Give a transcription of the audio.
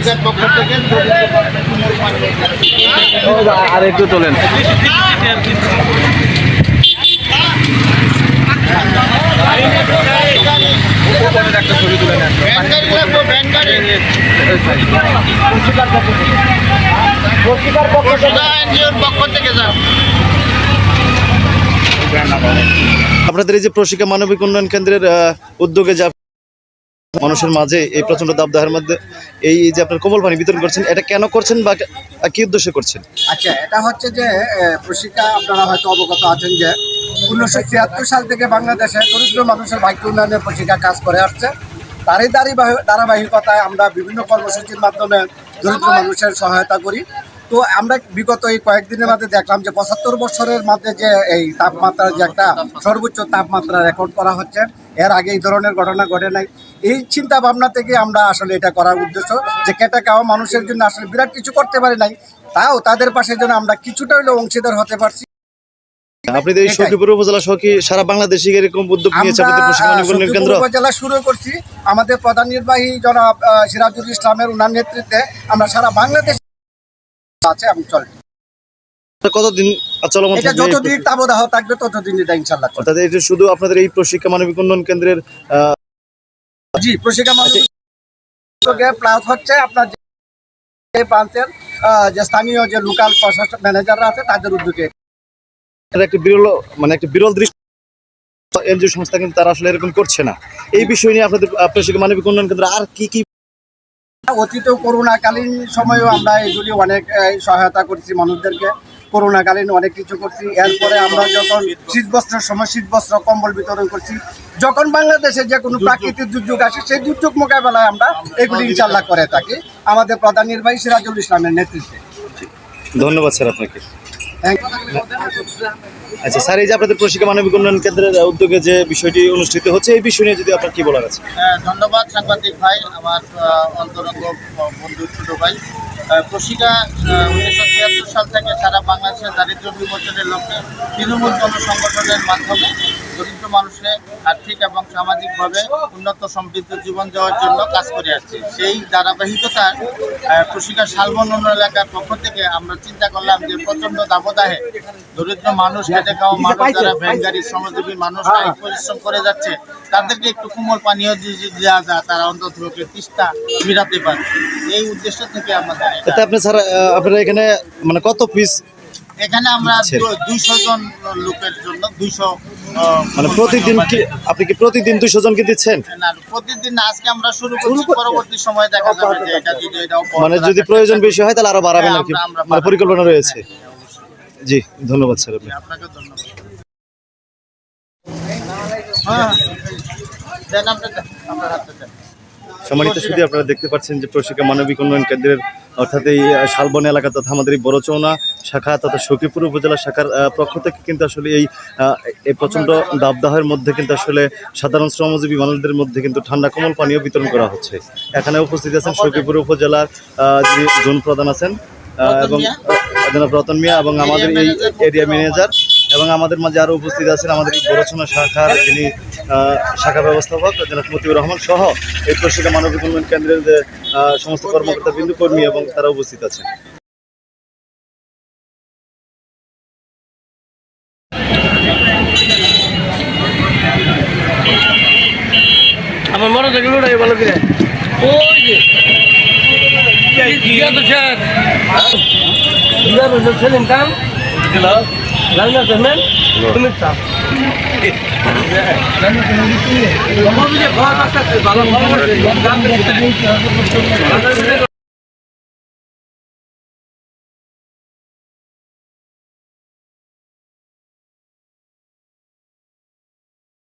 প্রশিকার পক্ষ থেকে আর একটু তোলেন। একটা ছবি তুলে নেন। আপনাদের এই যে প্রশিকা মানবিক উন্নয়ন কেন্দ্রের উদ্যোগে যা মানুষের মাঝে এই প্রচন্ড দাবদাহের মধ্যে এই যে আপনার কোমল পানি বিতরণ করছেন, এটা কেন করছেন বা কি উদ্দেশ্যে করছেন? আচ্ছা, এটা হচ্ছে যে প্রশিকা আপনারা হয়তো অবগত আছেন যে 1976 সাল থেকে বাংলাদেশে দরিদ্র মানুষের ভাগ্য উন্নয়নের প্রশিকা কাজ করে আসছে। তারই ধারাবাহিকতায় আমরা বিভিন্ন কর্মসূচির মাধ্যমে দরিদ্র মানুষের সহায়তা করি। তো আমরা বিগত এই কয়েকদিনের মধ্যে দেখলাম যে 75 বছরের মধ্যে যে এই তাপমাত্রার যে একটা সর্বোচ্চ তাপমাত্রা রেকর্ড করা হচ্ছে, এর আগে এই ধরনের ঘটনা ঘটে নাই। এই চিন্তা ভাবনা থেকে আমরা আসলে এটা করার উদ্দেশ্য যে কেটে খাওয়া মানুষের জন্য আসলে বিরাট কিছু করতে পারি নাই, তাও তাদের পাশে যেন আমরা কিছুটা হলেও অংশীদার হতে পারছি। আপনাদের এই সখীপুর উপজেলা সহ কি সারা বাংলাদেশে এরকম উদ্যোগ নিয়েছে আপনাদের প্রশিকা মানবিক উন্নয়ন কেন্দ্র? উপজেলা শুরু করছি আমাদের প্রধান নির্বাহী জনাব সিরাজুল ইসলামের উনার নেতৃত্বে আমরা সারা বাংলাদেশ আছে এবং চলবে। কতদিন চলমান এটা যতদিন তাবদাহ থাকবে ততদিন এটা ইনশাআল্লাহ চলবে। অর্থাৎ এটা শুধু আপনাদের এই প্রশিকা মানবিক উন্নয়ন কেন্দ্রের জি প্রশিকা মানবিক প্লাস হচ্ছে আপনার যে প্রান্তের যে স্থানীয় যে লোকাল প্রশাসন ম্যানেজাররা আছে তাদের উদ্যোগে একটা বিরল দৃশ্য এনজিও সংস্থা কিন্তু তারা আসলে এরকম করছে না। এই বিষয় নিয়ে আপনাদের প্রশিকা মানবিক উন্নয়ন কেন্দ্র আর কি কি অতীতেও করোনাকালীন সময়েও আমরা এগুলি অনেক সহায়তা করছি মানুষদেরকে, করোনাকালীন অনেক কিছু করছি। এরপরে আমরা যখন শীতবস্ত্রের সময় শীতবস্ত্র কম্বল বিতরণ করছি। যখন বাংলাদেশে যে কোনো প্রাকৃতিক দুর্যোগ আসে সেই দুর্যোগ মোকাবেলায় আমরা এগুলি ইনশাআল্লাহ করে থাকি আমাদের প্রধান নির্বাহী সিরাজুল ইসলামের নেতৃত্বে। ধন্যবাদ স্যার আপনাকে। আচ্ছা স্যার, এই যে আপনাদের প্রশিকা মানবিক উন্নয়ন কেন্দ্রের উদ্যোগে যে বিষয়টি অনুষ্ঠিত হচ্ছে, এই বিষয় নিয়ে যদি আপনার কি বলার আছে? ধন্যবাদ সাংবাদিক ভাই, আমার অন্তরঙ্গ বন্ধু ছোট ভাই। প্রশিকা 1976 সাল থেকে সারা বাংলাদেশের দারিদ্র বিমোচনের লক্ষ্যে তৃণমূল জনসংগঠনের মাধ্যমে দরিদ্র মানুষের আর্থিক এবং সামাজিকভাবে উন্নত সমৃদ্ধ জীবন দেওয়ার জন্য কাজ করে আসছে। সেই ধারাবাহিকতার প্রশিকা শালবন এলাকার পক্ষ থেকে আমরা চিন্তা করলাম যে প্রচণ্ড দাবদাহে দরিদ্র মানুষ, খেটে খাওয়া মানুষ, যারা ভ্যানগাড়ি শ্রমজীবী মানুষ কায়িক পরিশ্রম করে যাচ্ছে, তাদেরকে একটু কোমল পানীয় দেওয়া যায়, তারা অন্তত তৃষ্ণা মিটাতে পারে। এই উদ্দেশ্য থেকে আমাদের আপনারা এখানে মানে কত পিস? এখানে আমরা 200 জন লোকের জন্য 200 মানে প্রতিদিন কি আপনি কি প্রতিদিন 200 জনকে দিচ্ছেন? না, প্রতিদিন না, আজকে আমরা শুরু করছি, পরবর্তী সময় দেখা যাবে যে এটা যদি মানে যদি প্রয়োজন বেশি হয় তাহলে আরো বাড়াবেন আর কি, মানে পরিকল্পনা রয়েছে। জি ধন্যবাদ স্যার। আপনাকে ধন্যবাদ। হ্যাঁ দেন আপনার হাতে দেন। সম্মানিত সুধী, আপনারা দেখতে পাচ্ছেন যে প্রশিকা মানবিক উন্নয়ন কেন্দ্রের অর্থাৎ এই শালবন এলাকা তথা আমাদের এই বড়চৌনা শাখা তথা সখীপুর উপজেলা শাখার পক্ষ থেকে কিন্তু আসলে এই প্রচণ্ড দাবদাহের মধ্যে কিন্তু আসলে সাধারণ শ্রমজীবী মানুষদের মধ্যে কিন্তু ঠান্ডা কোমল পানীয় বিতরণ করা হচ্ছে। এখানে উপস্থিত আছেন সখীপুর উপজেলার যিনি জোন প্রধান আছেন এবং জনাব রতন মিয়া এবং আমাদের এই এরিয়া ম্যানেজার, এবং আমাদের মাঝে আরও উপস্থিত আছেন আমাদের এই বড়চৌনা শাখার যিনি শাখা ব্যবস্থাপক জনাব মতিউর রহমান সহ এই প্রশিকা মানবিক উন্নয়ন কেন্দ্রের যে সমস্ত কর্মকর্তা বিন্দু কর্মী এবং তারা উপস্থিত আছেন। আমার মনে থাকে ওটাই ভালো করে ওই যে সেলিম খান লালনা চেয়ারম্যান সুমিত সাহ ভালো